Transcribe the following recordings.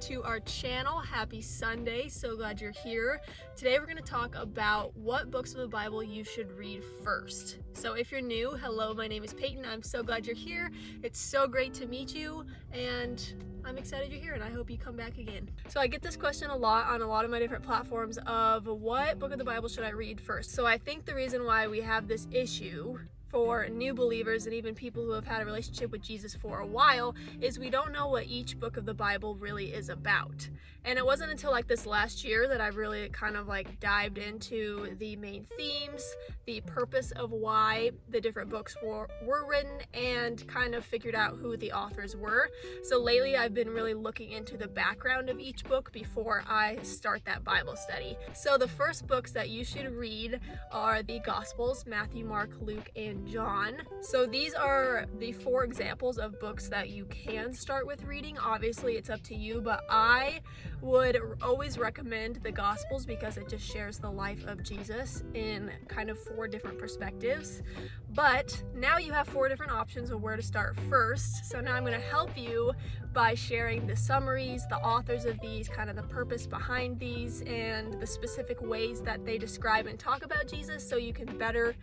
to our channel. Happy Sunday. So glad you're here. Today we're going to talk about what books of the Bible you should read first. So if you're new, hello, my name is Payton. I'm so glad you're here. It's so great to meet you, and I'm excited you're here, and I hope you come back again. So I get this question a lot on a lot of my different platforms of what book of the Bible should I read first. So I think the reason why we have this issue for new believers and even people who have had a relationship with Jesus for a while is we don't know what each book of the Bible really is about. And it wasn't until like this last year that I really kind of like dived into the main themes, the purpose of why the different books were written, and kind of figured out who the authors were. So lately I've been really looking into the background of each book before I start that Bible study. So the first books that you should read are the Gospels: Matthew, Mark, Luke, and John. So these are the 4 examples of books that you can start with reading. Obviously it's up to you, but I would always recommend the Gospels because it just shares the life of Jesus in kind of 4 different perspectives. But now you have 4 different options of where to start first. So now I'm going to help you by sharing the summaries, the authors of these, kind of the purpose behind these, and the specific ways that they describe and talk about Jesus, so you can better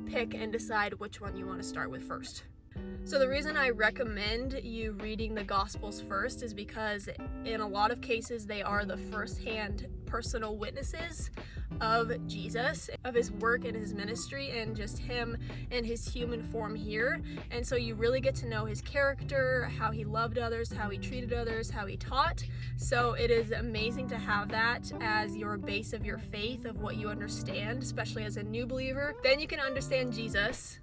pick and decide which one you want to start with first. So the reason I recommend you reading the Gospels first is because in a lot of cases they are the first-hand personal witnesses of Jesus, of his work and his ministry, and just him in his human form here. And so you really get to know his character, how he loved others, how he treated others, how he taught. So it is amazing to have that as your base of your faith, of what you understand, especially as a new believer. Then you can understand Jesus,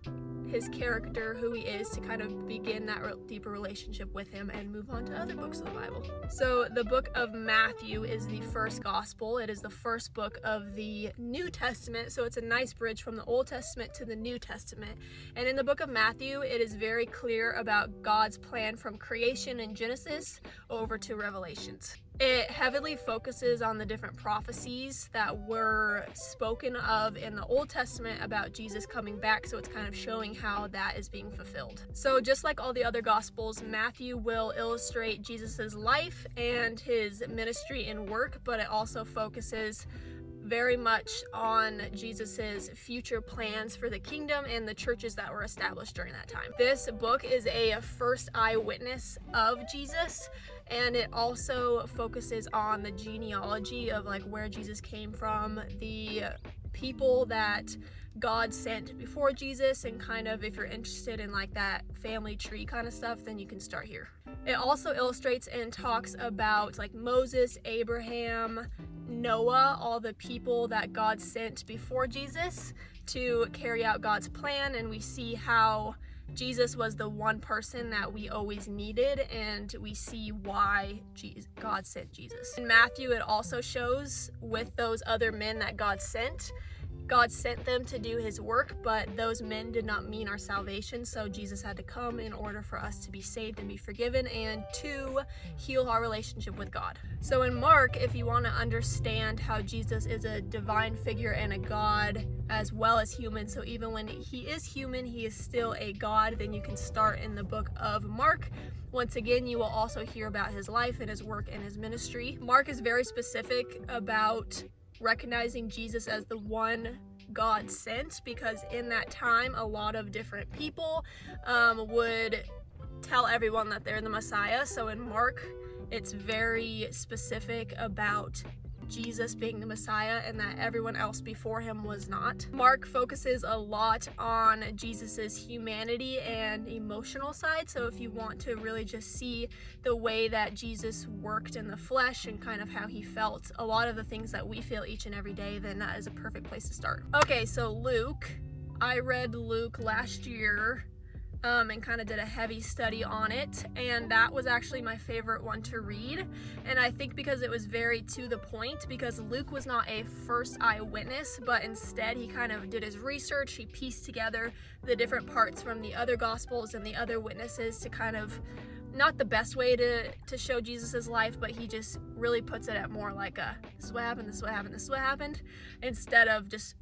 his character, who he is, to kind of begin that deeper relationship with him and move on to other books of the Bible. So the book of Matthew is the first gospel. It is the first book of the New Testament, so it's a nice bridge from the Old Testament to the New Testament. And in the book of Matthew, it is very clear about God's plan from creation in Genesis over to Revelations. It heavily focuses on the different prophecies that were spoken of in the Old Testament about Jesus coming back, so it's kind of showing how that is being fulfilled. So just like all the other Gospels, Matthew will illustrate Jesus's life and his ministry and work, but it also focuses very much on Jesus's future plans for the kingdom and the churches that were established during that time. This book is a first eyewitness of Jesus, and it also focuses on the genealogy of like where Jesus came from, the people that God sent before Jesus, and kind of if you're interested in like that family tree kind of stuff, then you can start here. It also illustrates and talks about like Moses, Abraham, Noah, all the people that God sent before Jesus to carry out God's plan, and we see how Jesus was the one person that we always needed, and we see why God sent Jesus. In Matthew, it also shows with those other men that God sent them to do his work, but those men did not mean our salvation, so Jesus had to come in order for us to be saved and be forgiven and to heal our relationship with God. So in Mark, if you want to understand how Jesus is a divine figure and a God as well as human, so even when he is human, he is still a God, then you can start in the book of Mark. Once again, you will also hear about his life and his work and his ministry. Mark is very specific about recognizing Jesus as the one God sent, because in that time a lot of different people would tell everyone that they're the Messiah. So in Mark, it's very specific about Jesus being the Messiah and that everyone else before him was not. Mark focuses a lot on Jesus's humanity and emotional side, so if you want to really just see the way that Jesus worked in the flesh and kind of how he felt a lot of the things that we feel each and every day, then that is a perfect place to start. Okay, so Luke, I read Luke last year and kind of did a heavy study on it, and that was actually my favorite one to read. And I think because it was very to the point, because Luke was not a first eyewitness, but instead he kind of did his research, he pieced together the different parts from the other Gospels and the other witnesses to kind of, not the best way to show Jesus's life, but he just really puts it at more like a, this is what happened, this is what happened, this is what happened, instead of just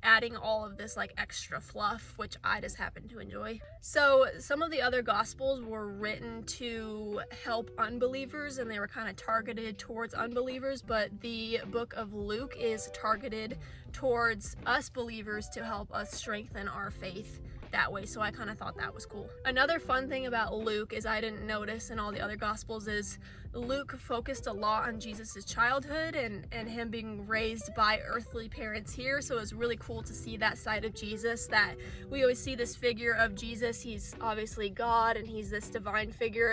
adding all of this like extra fluff, which I just happen to enjoy. So some of the other gospels were written to help unbelievers, and they were kind of targeted towards unbelievers, but the book of Luke is targeted towards us believers to help us strengthen our faith that way. So I kind of thought that was cool. Another fun thing about Luke is I didn't notice in all the other gospels is Luke focused a lot on Jesus's childhood and him being raised by earthly parents here. So it was really cool to see that side of Jesus, that we always see this figure of Jesus. He's obviously God and he's this divine figure,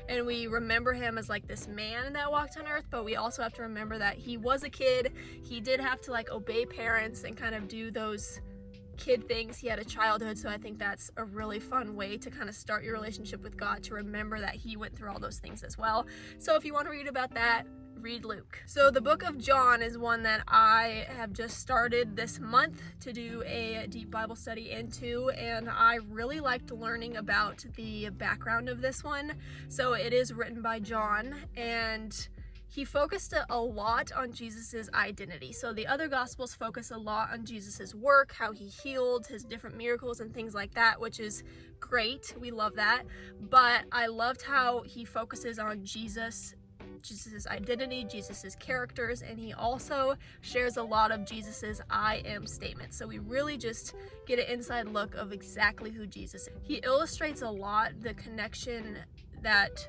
and we remember him as like this man that walked on earth, but we also have to remember that he was a kid. He did have to like obey parents and kind of do those kid things. He had a childhood, so I think that's a really fun way to kind of start your relationship with God, to remember that he went through all those things as well. So if you want to read about that, read Luke. So the book of John is one that I have just started this month to do a deep Bible study into, and I really liked learning about the background of this one. So it is written by John, and he focused a lot on Jesus's identity. So the other gospels focus a lot on Jesus's work, how he healed, his different miracles and things like that, which is great. We love that. But I loved how he focuses on Jesus's identity, Jesus's characters, and he also shares a lot of Jesus's I am statements. So we really just get an inside look of exactly who Jesus is. He illustrates a lot the connection that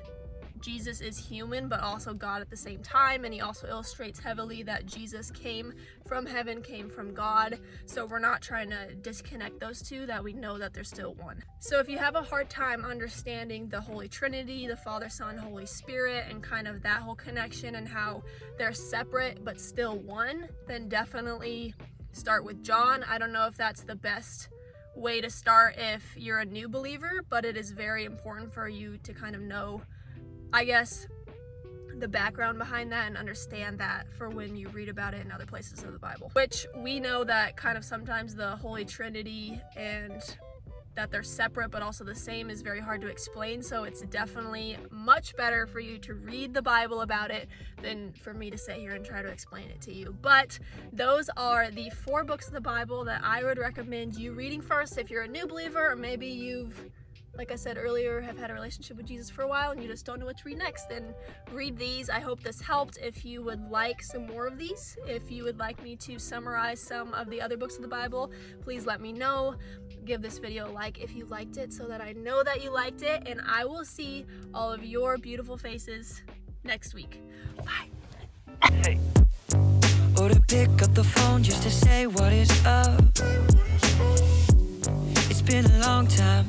Jesus is human but also God at the same time, and he also illustrates heavily that Jesus came from heaven, came from God. So we're not trying to disconnect those two, that we know that they're still one. So if you have a hard time understanding the Holy Trinity, the Father, Son, Holy Spirit, and kind of that whole connection and how they're separate but still one, then definitely start with John. I don't know if that's the best way to start if you're a new believer, but it is very important for you to kind of know, I guess, the background behind that and understand that for when you read about it in other places of the Bible. Which we know that kind of sometimes the Holy Trinity and that they're separate but also the same is very hard to explain. So it's definitely much better for you to read the Bible about it than for me to sit here and try to explain it to you. But those are the 4 books of the Bible that I would recommend you reading first if you're a new believer, or maybe you've, like I said earlier, have had a relationship with Jesus for a while and you just don't know what to read next, then read these. I hope this helped. If you would like some more of these, if you would like me to summarize some of the other books of the Bible, please let me know. Give this video a like if you liked it so that I know that you liked it, and I will see all of your beautiful faces next week. Bye. Hey. Or to pick up the phone just to say what is up. It's been a long time